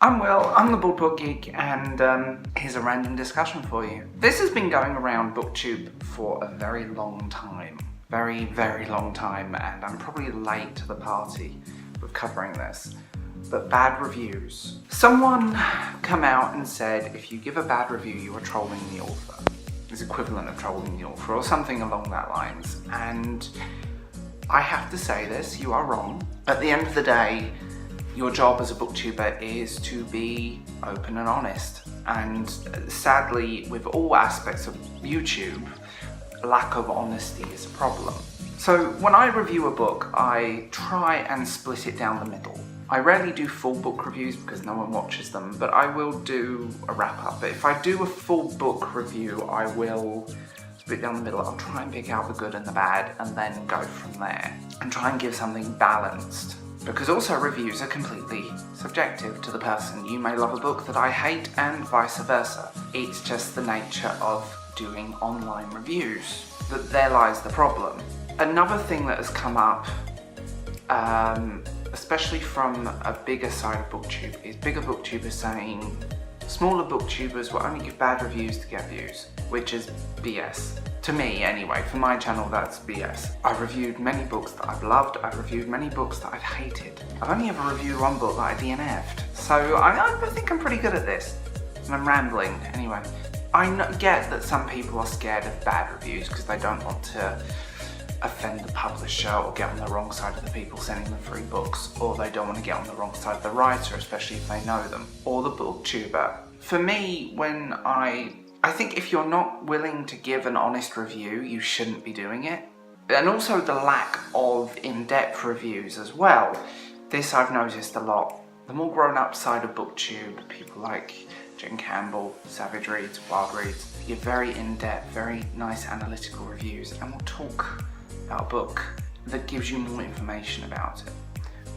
I'm Will, I'm the baldbookgeek, and here's a random discussion for you. This has been going around Booktube for a very long time. Very, very long time, and I'm probably late to the party with covering this. But bad reviews. Someone come out and said if you give a bad review, you are trolling the author. It's equivalent of trolling the author, or something along that lines. And I have to say this, you are wrong. At the end of the day, your job as a booktuber is to be open and honest. And sadly, with all aspects of YouTube, lack of honesty is a problem. So when I review a book, I try and split it down the middle. I rarely do full book reviews because no one watches them, but I will do a wrap-up. But if I do a full book review, I will split down the middle. I'll try and pick out the good and the bad and then go from there. And try and give something balanced. Because also reviews are completely subjective to the person. You may love a book that I hate and vice versa. It's just the nature of doing online reviews. That there lies the problem. Another thing that has come up, especially from a bigger side of booktube, is bigger booktubers saying smaller booktubers will only give bad reviews to get views, which is BS. To me, anyway, for my channel, that's BS. I've reviewed many books that I've loved, I've reviewed many books that I've hated. I've only ever reviewed one book that I DNF'd, so I think I'm pretty good at this. And I'm rambling, anyway. I get that some people are scared of bad reviews because they don't want to offend the publisher or get on the wrong side of the people sending them free books, or they don't want to get on the wrong side of the writer, especially if they know them, or the booktuber. For me, when I think if you're not willing to give an honest review, you shouldn't be doing it. And also the lack of in-depth reviews as well. This I've noticed a lot. The more grown-up side of booktube, people like Jen Campbell, Savage Reads, Wild Reads, give very in-depth, very nice analytical reviews, and will talk about a book that gives you more information about it.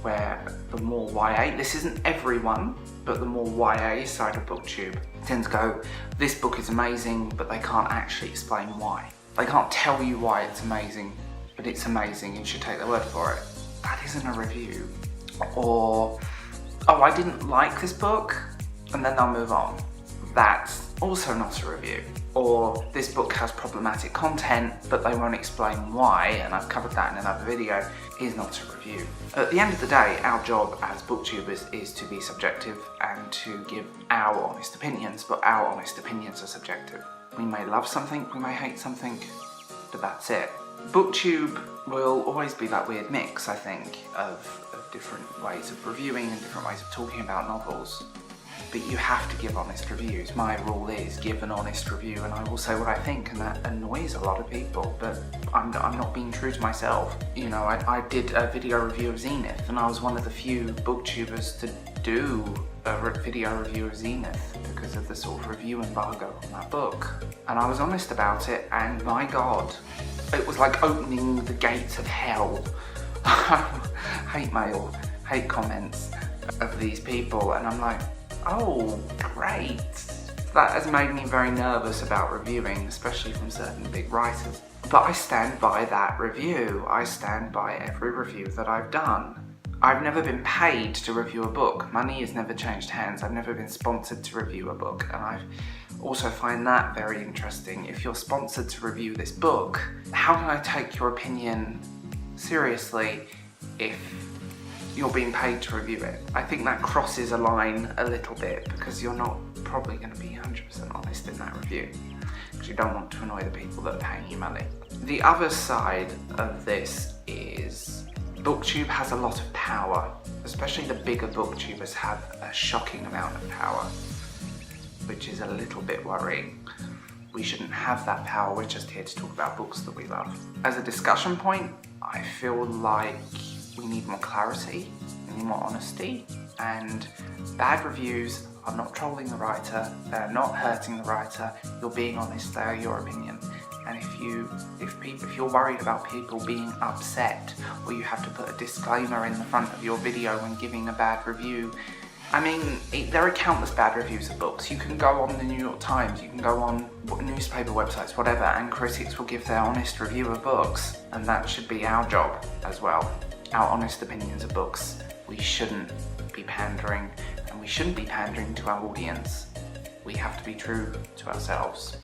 Where the more YA, this isn't everyone, but the more YA side of booktube tends to go, this book is amazing, but they can't actually explain why. They can't tell you why it's amazing, but it's amazing, you should take their word for it. That isn't a review. Or, oh, I didn't like this book, and then they'll move on. That's also not a review. Or this book has problematic content, but they won't explain why, and I've covered that in another video, is not a review. At the end of the day, our job as booktubers is to be subjective and to give our honest opinions, but our honest opinions are subjective. We may love something, we may hate something, but that's it. Booktube will always be that weird mix, I think, of different ways of reviewing and different ways of talking about novels. But you have to give honest reviews. My rule is give an honest review and I will say what I think, and that annoys a lot of people, but I'm not being true to myself. You know, I did a video review of Zenith, and I was one of the few booktubers to do a video review of Zenith because of the sort of review embargo on that book. And I was honest about it, and my God, it was like opening the gates of hell. Hate mail, hate comments of these people, and I'm like, oh, great. That has made me very nervous about reviewing, especially from certain big writers. But I stand by that review. I stand by every review that I've done. I've never been paid to review a book. Money has never changed hands. I've never been sponsored to review a book. And I also find that very interesting. If you're sponsored to review this book, how can I take your opinion seriously if you're being paid to review it? I think that crosses a line a little bit because you're not probably going to be 100% honest in that review because you don't want to annoy the people that are paying you money. The other side of this is booktube has a lot of power, especially the bigger booktubers have a shocking amount of power, which is a little bit worrying. We shouldn't have that power, we're just here to talk about books that we love. As a discussion point, I feel like we need more clarity, we need more honesty, and bad reviews are not trolling the writer, they're not hurting the writer, you're being honest, they are your opinion. And if you're worried about people being upset, or you have to put a disclaimer in the front of your video when giving a bad review, I mean, there are countless bad reviews of books. You can go on the New York Times, you can go on newspaper websites, whatever, and critics will give their honest review of books, and that should be our job as well. Our honest opinions of books. We shouldn't be pandering, and we we shouldn't be pandering to our audience. We have to be true to ourselves.